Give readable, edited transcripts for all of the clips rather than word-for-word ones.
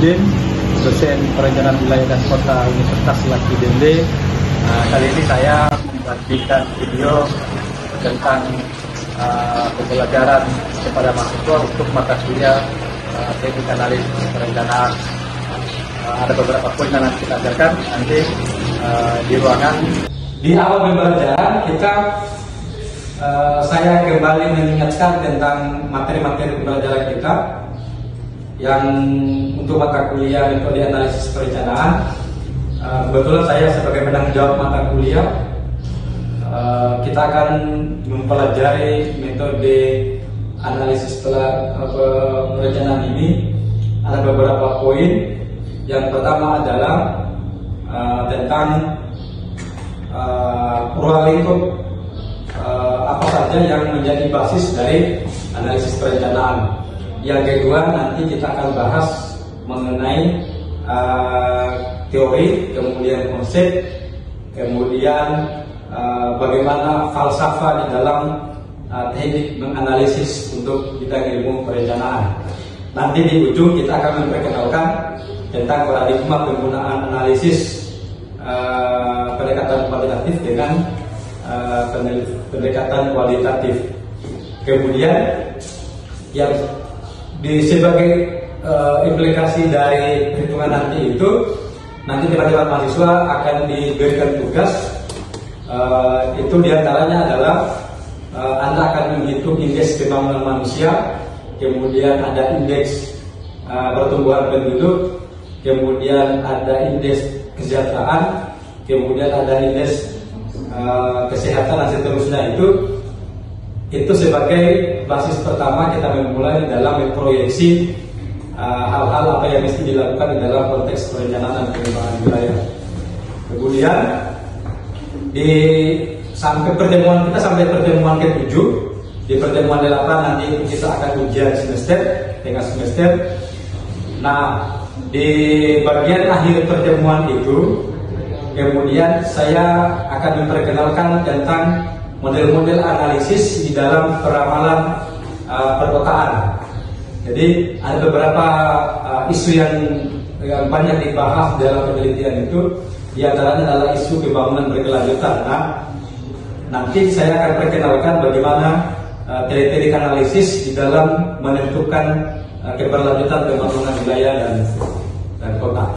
Nurdin, dosen perencanaan wilayah dan kota Universitas Laki Dende. Kali ini saya membagikan video tentang pembelajaran kepada mahasiswa untuk mata kuliah teknik analisis perencanaan. Ada beberapa poin yang nanti kita ajarkan nanti di ruangan. Di awal pembelajaran saya kembali mengingatkan tentang materi-materi pembelajaran kita yang untuk mata kuliah metode analisis perencanaan. Kebetulan saya sebagai penanggung jawab mata kuliah, kita akan mempelajari metode analisis perencanaan ini. Ada beberapa poin. Yang pertama adalah tentang ruang lingkup apa saja yang menjadi basis dari analisis perencanaan. Yang kedua, nanti kita akan bahas mengenai teori, kemudian konsep, kemudian bagaimana falsafah di dalam teknik menganalisis untuk bidang ilmu perencanaan. Nanti di ujung kita akan memperkenalkan tentang paradigma penggunaan analisis pendekatan kualitatif dengan pendekatan kualitatif. Kemudian yang sebagai implikasi dari perhitungan nanti itu, nanti teman-teman mahasiswa akan diberikan tugas. Itu diantaranya adalah Anda akan menghitung indeks pembangunan manusia, kemudian ada indeks pertumbuhan penduduk, kemudian ada indeks kesejahteraan, kemudian ada indeks kesehatan dan seterusnya. Itu sebagai basis pertama kita memulai dalam memproyeksi hal-hal apa yang mesti dilakukan di dalam konteks perencanaan dan pengembangan wilayah. Kemudian sampai pertemuan ke-7, di pertemuan 8 nanti kita akan ujian semester, tengah semester. Nah, di bagian akhir pertemuan itu, kemudian saya akan memperkenalkan tentang model-model analisis di dalam peramalan perkotaan. Jadi ada beberapa isu yang banyak dibahas dalam penelitian itu, di antaranya adalah isu pembangunan berkelanjutan. Nah, nanti saya akan perkenalkan bagaimana teknik analisis di dalam menentukan keberlanjutan pembangunan wilayah dan kota.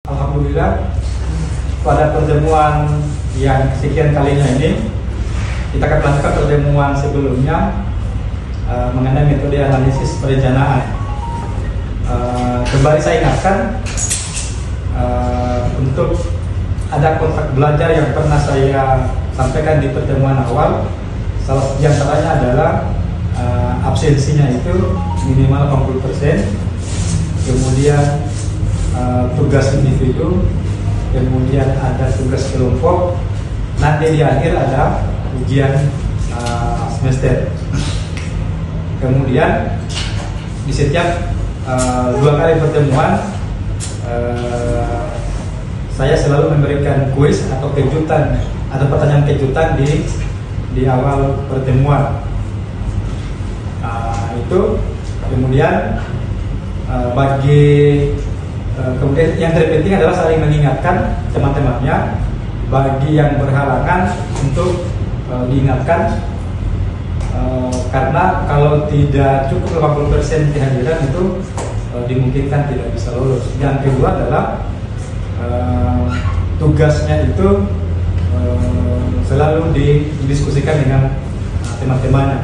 Alhamdulillah, pada pertemuan yang sekian kalinya ini kita akan melanjutkan pertemuan sebelumnya mengenai metode analisis perencanaan. Kembali saya ingatkan untuk ada kontrak belajar yang pernah saya sampaikan di pertemuan awal. Salah satu diantaranya adalah absensinya itu minimal 80%, kemudian tugas individu, kemudian ada tugas kelompok, nanti di akhir ada ujian semester. Kemudian di setiap 2 kali pertemuan saya selalu memberikan kuis atau kejutan atau pertanyaan kejutan di awal pertemuan. Itu kemudian kemudian yang terpenting adalah saling mengingatkan teman-temannya. Bagi yang berhalangan untuk diingatkan, karena kalau tidak cukup 80% kehadiran itu dimungkinkan tidak bisa lulus. Yang kedua adalah tugasnya itu selalu didiskusikan dengan teman-temannya.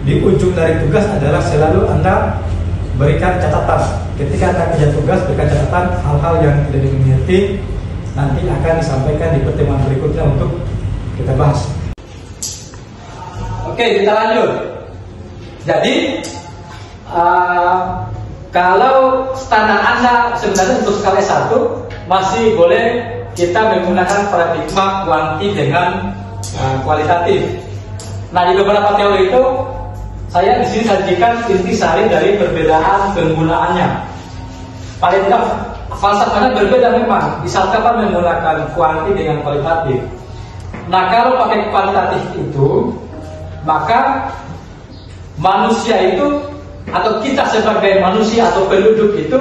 Di ujung dari tugas adalah selalu Anda berikan catatan. Ketika Anda kerja tugas, berikan catatan hal-hal yang tidak dimengerti, nanti akan disampaikan di pertemuan berikutnya untuk kita bahas. Oke, kita lanjut. Jadi kalau standar Anda sebenarnya untuk skala S1 masih boleh kita menggunakan paradigma kuanti dengan kualitatif. Nah, di beberapa teori itu saya di sini sajikan intisari dari perbedaan penggunaannya. Paling tidak falsafahnya berbeda memang. Misalkan menggunakan kuanti dengan kualitatif. Nah, kalau pakai kualitatif itu, maka manusia itu atau kita sebagai manusia atau penduduk itu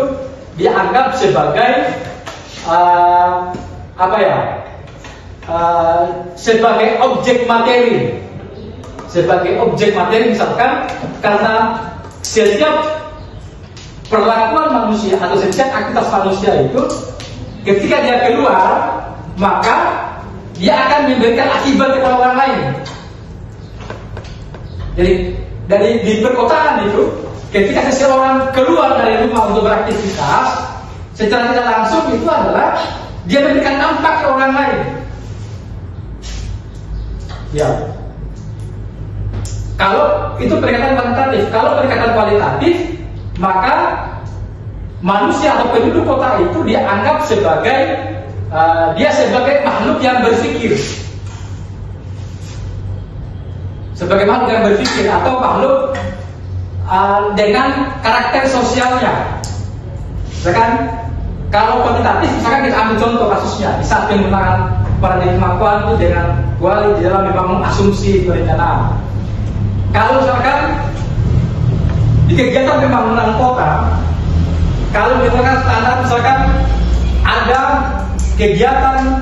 dianggap sebagai sebagai objek materi. Sebagai objek materi misalkan, karena setiap perlakuan manusia atau setiap aktivitas manusia itu ketika dia keluar, maka dia akan memberikan akibat kepada orang lain. Jadi di perkotaan itu, ketika seseorang keluar dari rumah untuk beraktivitas, secara tidak langsung itu adalah dia memberikan dampak ke orang lain. Ya. Kalau itu pendekatan kuantitatif, kalau pendekatan kualitatif, maka manusia atau penduduk kota itu dianggap sebagai makhluk yang berpikir, sebagai makhluk yang berpikir atau makhluk dengan karakter sosialnya. Misalkan kalau kuantitatif, misalkan kita ambil contoh kasusnya, di saat penggunaan paradigma kuanti dengan kuali di dalam membangun asumsi perencanaan. Kalau misalkan di kegiatan pembangunan kota, kalau misalkan standar misalkan ada kegiatan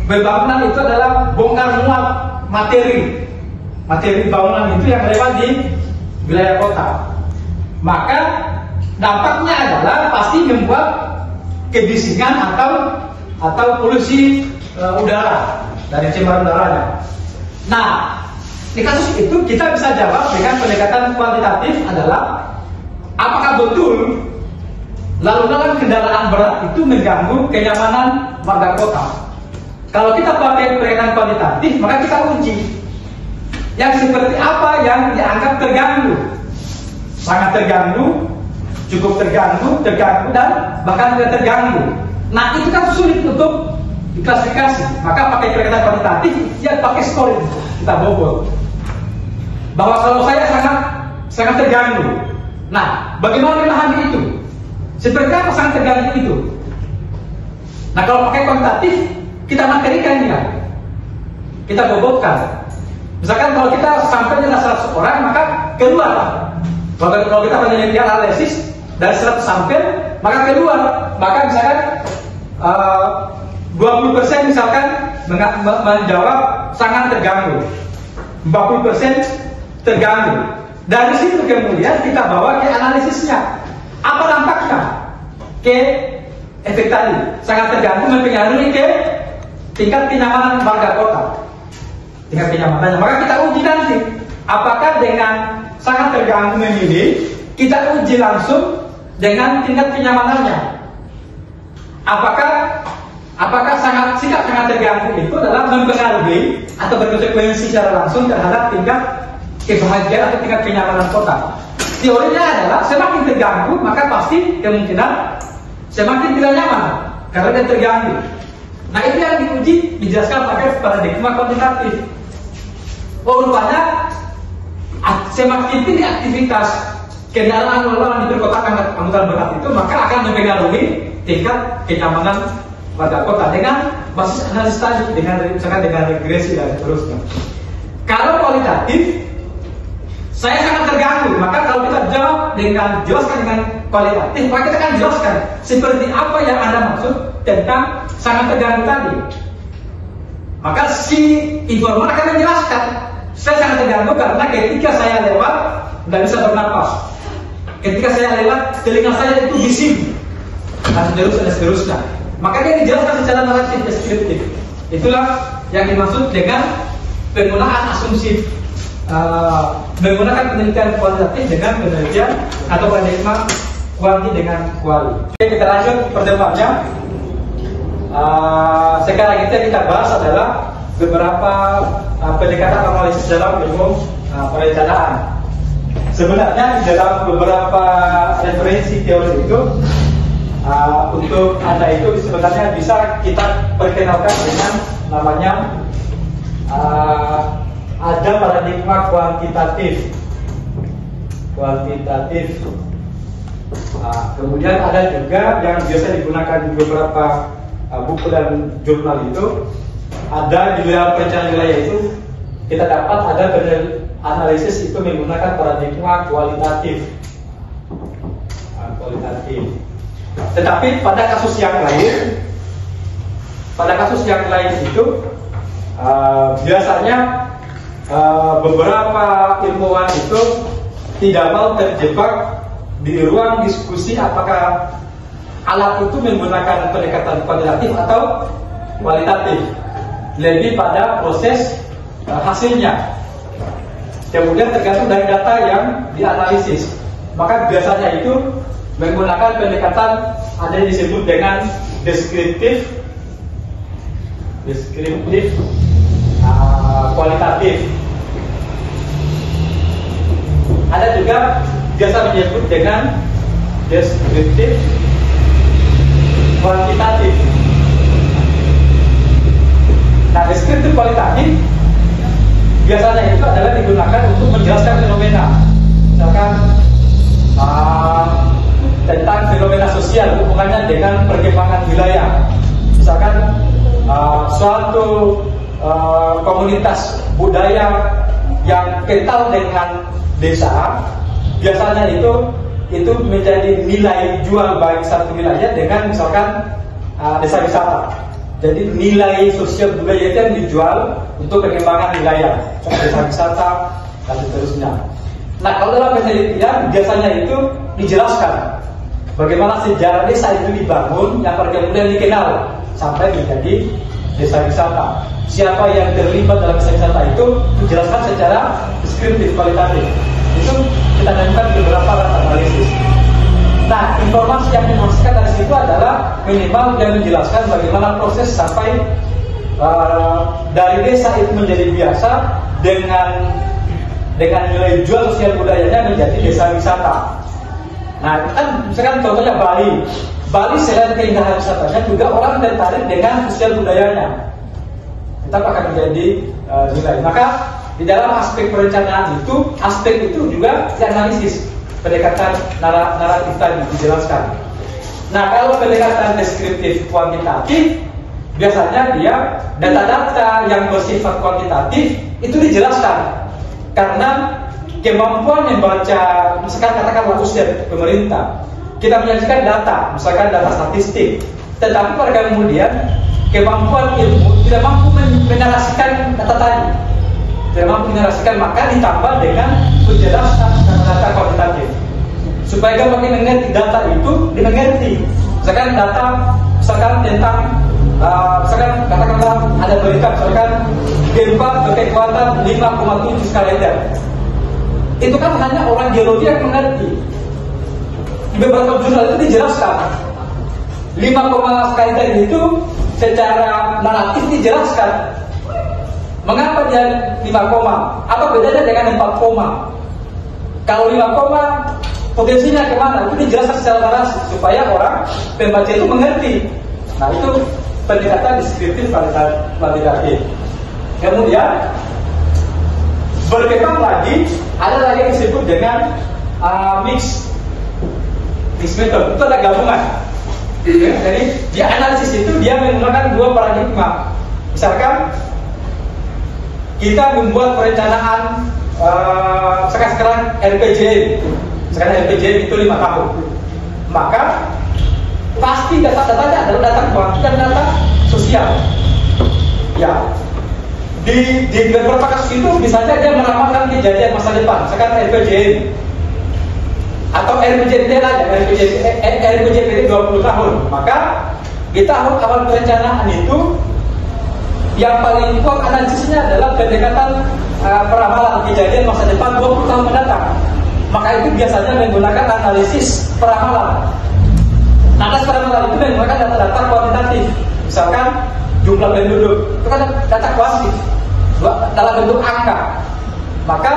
pembangunan itu adalah bongkar muat materi bangunan itu yang lewat di wilayah kota, maka dampaknya adalah pasti membuat kebisingan atau polusi udara dari cemaran udaranya. Nah, di kasus itu kita bisa jawab dengan pendekatan kuantitatif adalah apakah betul lalu lalang kendaraan berat itu mengganggu kenyamanan warga kota. Kalau kita pakai pendekatan kuantitatif, maka kita uji yang seperti apa yang dianggap terganggu, sangat terganggu, cukup terganggu, dan bahkan tidak terganggu. Nah, itu kan sulit untuk diklasifikasi. Maka pakai pendekatan kuantitatif, ya pakai scoring, kita bobot bahwa kalau saya sangat terganggu. Nah, bagaimana memahami itu? Seperti apa sangat terganggu itu? Nah, kalau pakai kuantitatif, kita materikan ya, kita bobotkan. Misalkan kalau kita sampelnya adalah 100 orang, maka keluar. Kalau kita penelitian analisis dari 100 sampel, maka keluar. Maka misalkan 20% misalkan menjawab sangat terganggu, 40% terganggu. Dari situ kemudian kita bawa ke analisisnya. Apa dampaknya ke efek tadi? Sangat terganggu mempengaruhi ke tingkat kenyamanan warga kota. Tingkat kenyamanannya. Maka kita uji nanti. Apakah dengan sangat terganggu memilih, kita uji langsung dengan tingkat kenyamanannya. Apakah sikap sangat terganggu itu adalah mempengaruhi atau berkonsekuensi secara langsung terhadap tingkat kebahagiaan atau tingkat kenyamanan kota? Teorinya adalah semakin terganggu, maka pasti kemungkinan semakin tidak nyaman karena dia terganggu. Nah itu yang diuji dijelaskan pakai paradigma kuantitatif. Oh rupanya semakin tinggi aktivitas kendaraan lalu lalang di perkotaan angkutan berat itu, maka akan mempengaruhi tingkat kenyamanan warga kota dengan basis analisis tadi, misalkan dengan regresi dan seterusnya. Kalau kualitatif, saya sangat terganggu. Maka kalau kita jawab dengan jelaskan dengan kualitatif, maka kita akan jelaskan seperti apa yang Anda maksud tentang sangat terganggu tadi. Maka si informan akan menjelaskan, saya sangat terganggu karena ketika saya lewat tidak bisa bernapas. Ketika saya lewat, telinga saya itu bising dan seterusnya. Maka dia dijelaskan secara naratif deskriptif. Itulah yang dimaksud dengan penggunaan asumsi, menggunakan penelitian kualitatif dengan penelitian atau paradigma kuanti dengan kuali. Oke, kita lanjut pertemuannya. Sekarang kita bahas adalah beberapa pendekatan analisis dalam ilmu perencanaan. Sebenarnya di dalam beberapa referensi teori itu, untuk Anda itu sebenarnya bisa kita perkenalkan dengan namanya ada paradigma kuantitatif. Kemudian ada juga yang biasa digunakan di beberapa buku dan jurnal itu, ada di dalam perencanaan wilayah itu kita dapat ada analisis itu menggunakan paradigma kualitatif. Tetapi pada kasus yang lain itu biasanya beberapa ilmuwan itu tidak mau terjebak di ruang diskusi apakah alat itu menggunakan pendekatan kuantitatif atau kualitatif, lebih pada proses hasilnya. Kemudian tergantung dari data yang dianalisis. Maka biasanya itu menggunakan pendekatan ada yang disebut dengan deskriptif kualitatif. Ada juga biasa menyebut dengan deskriptif kuantitatif. Nah, deskriptif kualitatif biasanya itu adalah digunakan untuk menjelaskan fenomena, misalkan tentang fenomena sosial hubungannya dengan perkembangan wilayah. Misalkan suatu komunitas budaya yang kental dengan desa, biasanya itu menjadi nilai jual bagi satu wilayah dengan misalkan desa wisata. Jadi nilai sosial budaya itu yang dijual untuk perkembangan wilayah, desa wisata dan seterusnya. Nah, kalau dalam penelitian biasanya itu dijelaskan bagaimana sejarah desa itu dibangun, yang kemudian dikenal sampai menjadi desa wisata. Siapa yang terlibat dalam desa wisata itu dijelaskan secara deskriptif kualitatif. Itu kita lakukan beberapa analisis. Nah, informasi yang dimaksudkan dari situ adalah minimal yang menjelaskan bagaimana proses sampai dari desa itu menjadi biasa dengan nilai jual sosial budayanya menjadi desa wisata. Nah, kan misalkan contohnya Bali selain keindahan wisatanya juga orang tertarik dengan sosial budayanya. Tetap akan menjadi nilai. Maka di dalam aspek perencanaan itu, aspek itu juga dianalisis. Pendekatan naratif tadi dijelaskan. Nah, kalau pendekatan deskriptif kuantitatif, biasanya dia data-data yang bersifat kuantitatif itu dijelaskan. Karena kemampuan membaca, misalkan katakanlah usia pemerintah, kita menyajikan data, misalkan data statistik, tetapi pada kemudian kemampuan ilmu tidak mampu menarasikan data tadi. Tidak mampu menarasikan, maka ditambah dengan penjelasan data kuantitatif supaya gampang mengerti data itu dimengerti. Misalkan data, misalkan tentang katakanlah ada berita misalkan gempa berkekuatan 5,7 skala Richter. Itu kan hanya orang geologi yang mengerti. Di beberapa jurnal itu dijelaskan 5, skala Richter itu secara naratif dijelaskan. Mengapa dia 5, apa bedanya dengan 4, kalau 5, potensinya kemana, itu dijelaskan secara narasi supaya orang pembaca itu mengerti. Nah, itu pendekatan deskriptif kualitatif. Kemudian berkembang lagi, ada lagi yang disebut dengan mix method. Itu ada gabungan. Jadi di analisis itu dia menggunakan dua paradigma. Misalkan kita membuat perencanaan sekarang RPJM. Sekarang RPJM itu 5 tahun. Maka pasti data-datanya adalah data kuantitas dan data sosial. Ya. Di beberapa kasus itu misalnya dia meramalkan kejadian masa depan. Sekarang RPJM atau RPJMD aja, RPJMD 20 tahun. Maka kita harus awal perencanaan itu yang paling kuat analisisnya adalah pendekatan peramalan kejadian masa depan 20 tahun mendatang. Maka itu biasanya menggunakan analisis peramalan. Atas peramalan itu menggunakan data-data kuantitatif. Misalkan jumlah penduduk, itu kan data kuantitatif dalam bentuk angka. Maka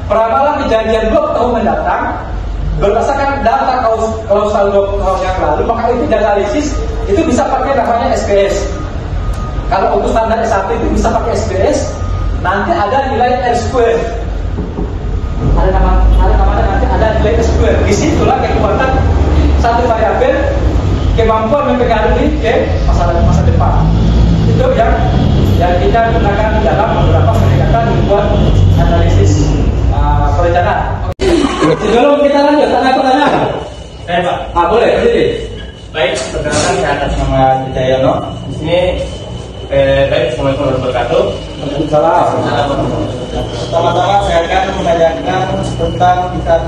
peramalan kejadian 20 tahun mendatang berdasarkan data kausal 20 tahun yang lalu, maka itu dianalisis, itu bisa pakai namanya SPS. Kalau untuk standar S1 itu bisa pakai SPS, nanti ada nilai R-square. Ada namanya nanti ada nilai R-square. Disitulah kekuatan satu variabel kemampuan mempengaruhi ke masa depan. Itu yang kita gunakan dalam beberapa pendekatan membuat analisis perencanaan. Sebelum kita lanjut, ada pertanyaan? Pak. Boleh, berdiri. Baik, perkenalkan saya atas nama Cicayono. Di sini Assalamualaikum warahmatullahi wabarakatuh. Pertama-tama saya akan menanyakan tentang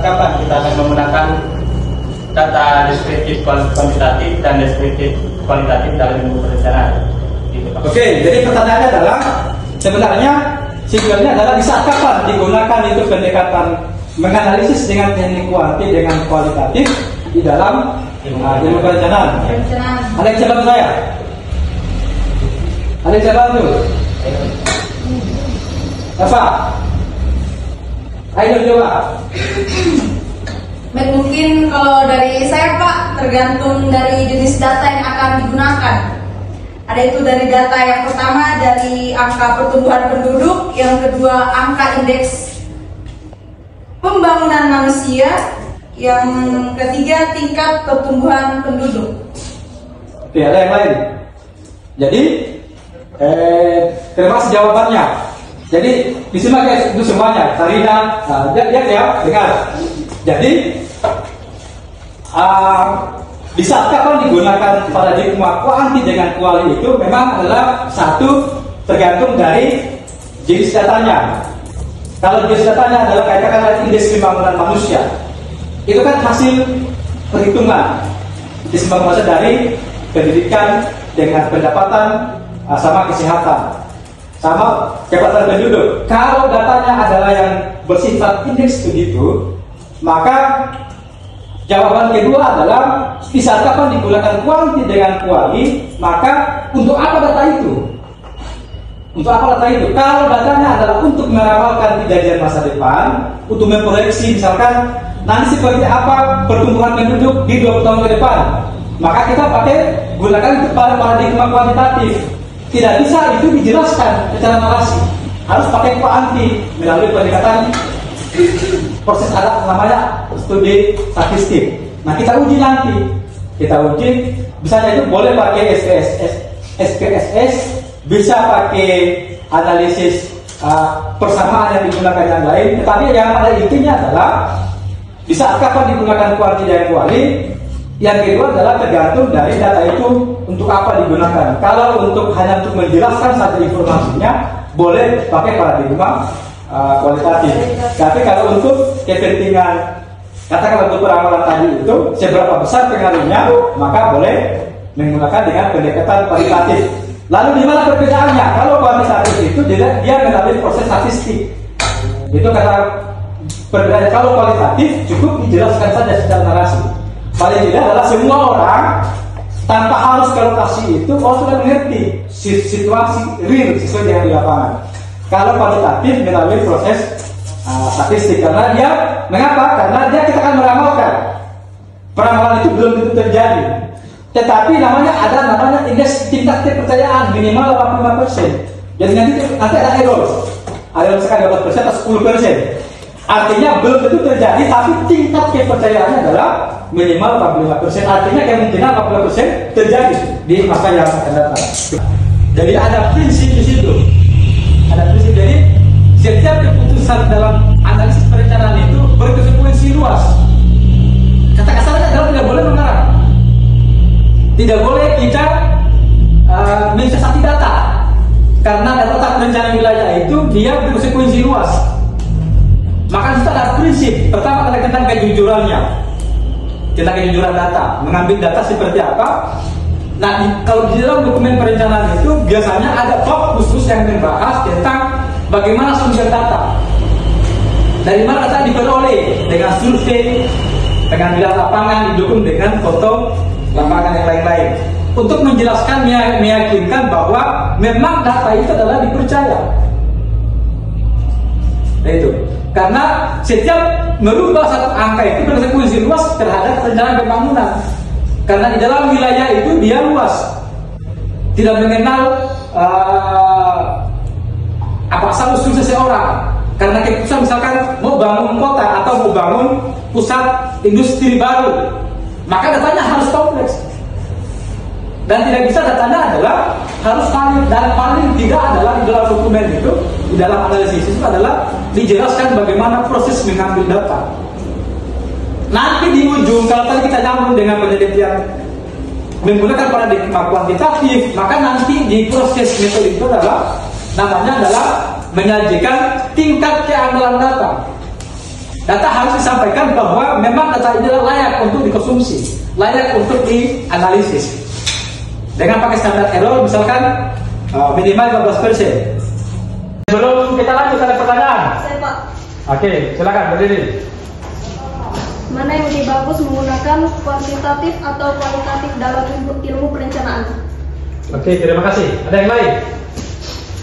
kapan kita akan menggunakan data deskriptif kuantitatif dan deskriptif kualitatif dalam ilmu perencanaan. Oke, jadi pertanyaannya adalah sebenarnya singkatnya adalah bisa kapan digunakan itu pendekatan menganalisis dengan teknik kuanti dengan kualitatif di dalam ilmu perencanaan. Ada yang bisa bantu saya? Ada yang bisa bantu? Apa? Ayo coba. Mungkin kalau dari saya Pak, tergantung dari jenis data yang akan digunakan. Ada itu dari data yang pertama dari angka pertumbuhan penduduk, yang kedua angka indeks pembangunan manusia, yang ketiga tingkat pertumbuhan penduduk. Oke, ada yang lain. Jadi terima kasih jawabannya. Jadi disimak ya itu semuanya. Sarina, ya, dengar. Jadi bisa kapan digunakan paradigma kuanti dengan kuali itu memang adalah satu tergantung dari jenis datanya. Kalau jenis datanya adalah katakanlah indeks pembangunan manusia, itu kan hasil perhitungan indeks pembangunan manusia dari pendidikan dengan pendapatan sama kesehatan sama jabatan penduduk. Kalau datanya adalah yang bersifat indeks begitu, maka jawaban kedua adalah bisa kapan digunakan kuanti dengan kuali, maka untuk apa data itu? Untuk apa data itu? Kalau datanya adalah untuk meramalkan kejadian masa depan, untuk memproyeksi misalkan nanti seperti apa pertumbuhan penduduk di 20 tahun ke depan, maka kita gunakan itu pada paradigma kuantitatif. Tidak bisa itu dijelaskan secara narasi, harus pakai kuanti melalui pendekatan proses ada namanya studi statistik. Nah kita uji nanti, bisa itu boleh pakai SPSS, bisa pakai analisis persamaan yang digunakan yang lain. Tetapi yang pada intinya adalah bisa kapan digunakan kuanti dan kuali. Yang kedua adalah tergantung dari data itu untuk apa digunakan. Kalau hanya untuk menjelaskan saja informasinya, boleh pakai paradigma kualitatif. Tapi kalau untuk kepentingan, katakanlah untuk peramalan tadi itu seberapa besar pengaruhnya, maka boleh menggunakan dengan pendekatan kualitatif. Lalu di mana perbedaannya? Kalau kuantitatif itu dia melalui proses statistik. Itu kata perbedaannya. Kalau kualitatif cukup dijelaskan saja secara narasi. Paling tidak adalah semua orang tanpa harus ke lokasi itu sudah mengerti situasi real sesuai dengan di lapangan. Kalau kualitatif melalui proses statistik, karena mengapa? Karena kita akan meramalkan. Peramalan itu belum tentu terjadi. Tetapi ada indeks tingkat kepercayaan minimal 85%. Jadi nanti ada error misalkan 12% atau 10%. Artinya belum tentu terjadi, tapi tingkat kepercayaannya adalah minimal 85%. Artinya kemungkinan 80% terjadi di masa yang akan datang. Jadi ada prinsip di situ. Ada prinsip, jadi setiap keputusan dalam analisis perencanaan itu berkonsekuensi luas. Kata kasarnya adalah tidak boleh mengarang. Tidak boleh kita mensiasati data. Karena data perencanaan wilayah itu dia berkonsekuensi luas. Maka kita ada prinsip. Pertama adalah tentang kejujurannya. Tentang kejujuran data. Mengambil data seperti apa. Nah, kalau di dalam dokumen perencanaan itu biasanya ada bab khusus yang membahas tentang bagaimana sumber data. Dari mana data diperoleh, dengan survei, pengambilan lapangan, didukung dengan foto lapangan yang lain-lain. Untuk menjelaskan, meyakinkan bahwa memang data itu adalah dipercaya. Nah itu, karena setiap merubah satu angka itu berkonsekuensi luas terhadap perencanaan pembangunan. Karena di dalam wilayah itu dia luas, tidak mengenal apa asal usul seseorang. Karena keputusan misalkan mau bangun kota atau mau bangun pusat industri baru, maka datanya harus kompleks. Dan tidak bisa datanya adalah harus valid, dan paling tidak adalah di dalam dokumen itu, di dalam analisis itu adalah dijelaskan bagaimana proses mengambil data. Nanti di ujung, kalau tadi kita nyambung dengan penelitian menggunakan paradigma kuantitatif, maka nanti di proses metode itu adalah namanya adalah menyajikan tingkat keanggulan data. Data harus disampaikan bahwa memang data ini adalah layak untuk dikonsumsi, layak untuk dianalisis. Dengan pakai standar error misalkan minimal 15%. Sebelum kita lanjut, ada pertanyaan? Saya, Pak. Oke, silakan berdiri. Mana yang lebih bagus menggunakan kuantitatif atau kualitatif dalam ilmu perencanaan? Oke, terima kasih. Ada yang lain?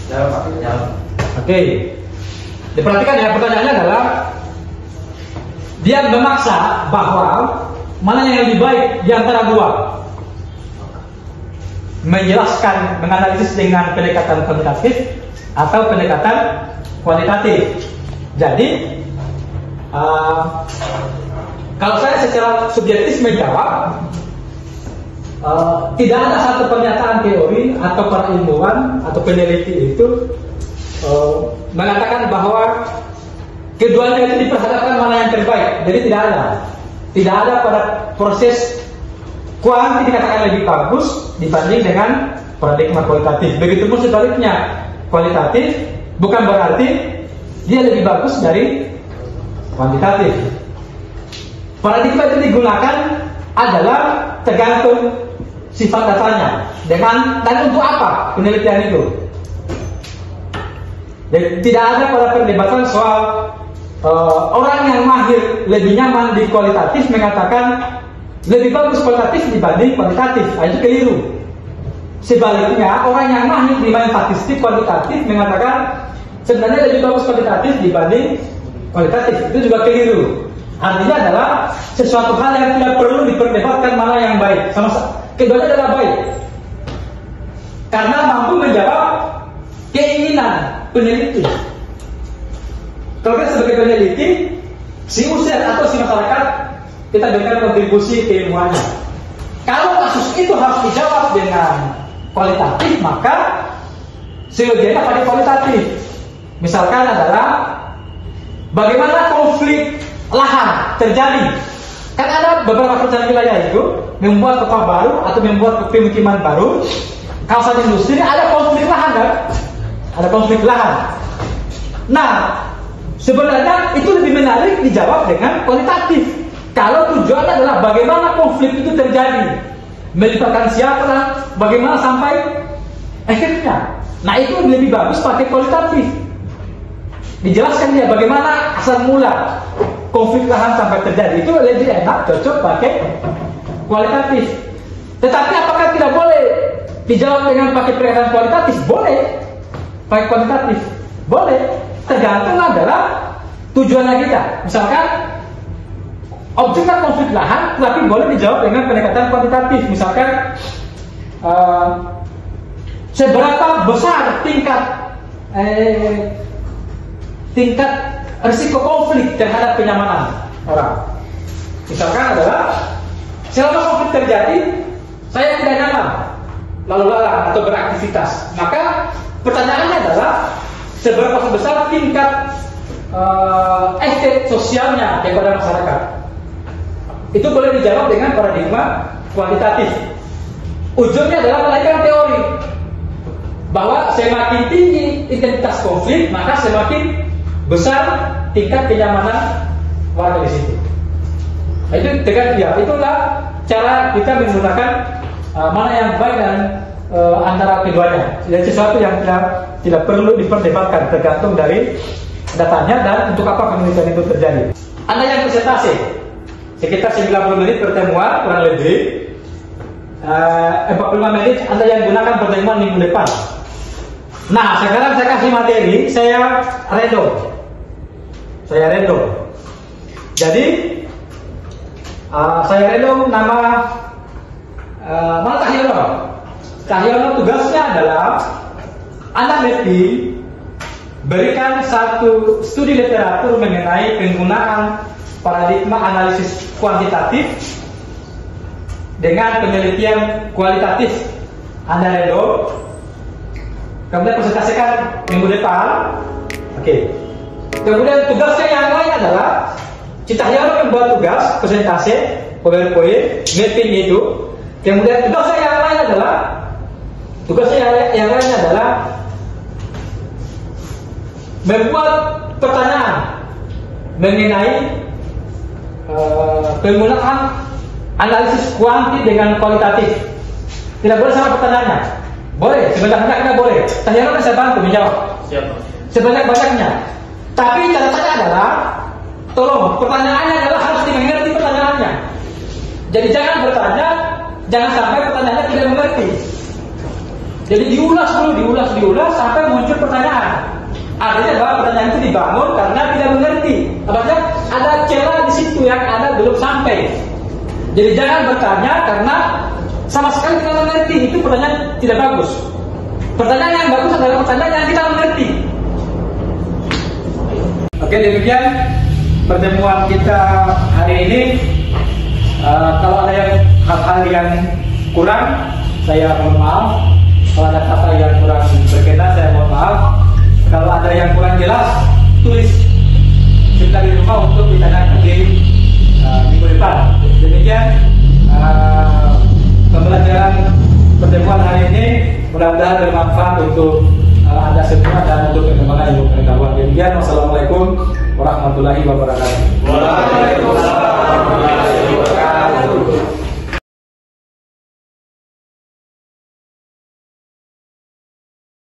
Jawab, Pak. Jawab. Oke. Diperhatikan ya, pertanyaannya adalah dia memaksa bahwa mana yang lebih baik di antara dua. Menjelaskan, menganalisis dengan pendekatan kuantitatif atau pendekatan kualitatif. Jadi kalau saya secara subjektif menjawab, tidak ada satu pernyataan teori atau para ilmuwan atau peneliti itu mengatakan bahwa keduanya itu diperhadapkan mana yang terbaik. Jadi tidak ada pada proses kuanti dikatakan lebih bagus dibanding dengan paradigma kualitatif. Begitupun sebaliknya, kualitatif bukan berarti dia lebih bagus dari kuantitatif. Paradigma itu digunakan adalah tergantung sifat datanya dan untuk apa penelitian itu. Jadi tidak ada pada perdebatan soal orang yang mahir lebih nyaman di kualitatif mengatakan lebih bagus kualitatif dibanding kuantitatif. Itu keliru. Sebaliknya, orang yang mahir di main statistik kuantitatif mengatakan sebenarnya lebih bagus kuantitatif dibanding kualitatif. Itu juga keliru. Artinya adalah sesuatu hal yang tidak perlu diperdebatkan mana yang baik. Keduanya adalah baik. Karena mampu menjawab keinginan peneliti. Kalau kita sebagai peneliti, si user atau si masyarakat, kita berikan kontribusi keilmuannya. Kalau kasus itu harus dijawab dengan kualitatif, maka seyogianya pada kualitatif. Misalkan adalah bagaimana konflik lahan terjadi. Kan ada beberapa perencanaan wilayah itu membuat kota baru atau membuat pemukiman baru, kawasan industri, ada konflik lahan kan? Ada konflik lahan. Nah, sebenarnya itu lebih menarik dijawab dengan kualitatif. Kalau tujuannya adalah bagaimana konflik itu terjadi, melibatkan siapa, bagaimana sampai efeknya. Nah, itu lebih bagus pakai kualitatif. Dijelaskan dia bagaimana asal mula konflik lahan sampai terjadi. Itu lebih enak, cocok pakai kualitatif. Tetapi apakah tidak boleh dijawab dengan pakai pendekatan kualitatif? Boleh. Pakai kuantitatif boleh. Tergantung adalah tujuannya kita. Misalkan objeknya konflik lahan, tapi boleh dijawab dengan pendekatan kuantitatif. Misalkan seberapa besar tingkat risiko konflik terhadap kenyamanan orang. Misalkan adalah selama konflik terjadi, saya tidak nyaman lalu lalang atau beraktivitas. Maka pertanyaannya adalah seberapa besar tingkat efek sosialnya kepada masyarakat. Itu boleh dijawab dengan paradigma kuantitatif. Ujungnya adalah melahirkan teori bahwa semakin tinggi intensitas konflik, maka semakin besar tingkat kenyamanan warga di situ. Nah, itu dengan dia. Itulah cara kita menggunakan mana yang baik dan antara keduanya. Jadi sesuatu yang tidak perlu diperdebatkan, tergantung dari datanya dan untuk apa penelitian itu terjadi. Anda yang presentasi sekitar 90 menit pertemuan kurang lebih 45 menit Anda yang gunakan pertemuan minggu depan. Nah, sekarang saya kasih materi, saya random. Jadi saya random nama mana Cahyono. Cahyono tugasnya adalah Anda mesti berikan satu studi literatur mengenai penggunaan paradigma analisis kuantitatif dengan penelitian kualitatif. Anda random, kemudian presentasikan minggu depan. Oke. Kemudian tugasnya yang lain adalah Cahyono membuat tugas presentasi PowerPoint mapping itu. Kemudian tugasnya yang lain adalah membuat pertanyaan mengenai penggunaan analisis kuanti dengan kualitatif. Tidak boleh sama pertanyaannya. Boleh, sebanyak-banyaknya boleh. Cahyono bisa bantu menjawab. Sebanyak-banyaknya. Tapi catatannya adalah, tolong pertanyaannya adalah harus dimengerti pertanyaannya. Jadi jangan bertanya, jangan sampai pertanyaannya tidak mengerti. Jadi diulas sampai muncul pertanyaan. Artinya bahwa pertanyaan itu dibangun karena tidak mengerti. Artinya ada celah di situ yang Anda belum sampai. Jadi jangan bertanya karena sama sekali tidak mengerti. Itu pertanyaan tidak bagus. Pertanyaan yang bagus adalah pertanyaan yang kita mengerti. Oke, demikian pertemuan kita hari ini. Kalau ada hal-hal yang kurang, saya mohon maaf. Kalau ada kata yang kurang berkenan, saya mohon maaf. Kalau ada yang kurang jelas, tulis sebentar di rumah untuk ditanyakan di minggu depan. Demikian pembelajaran pertemuan hari ini, mudah-mudahan bermanfaat untuk Anda semua dan untuk pengembangan ilmu pengetahuan. Demikian, wassalamualaikum warahmatullahi wabarakatuh. Waalaikumsalam.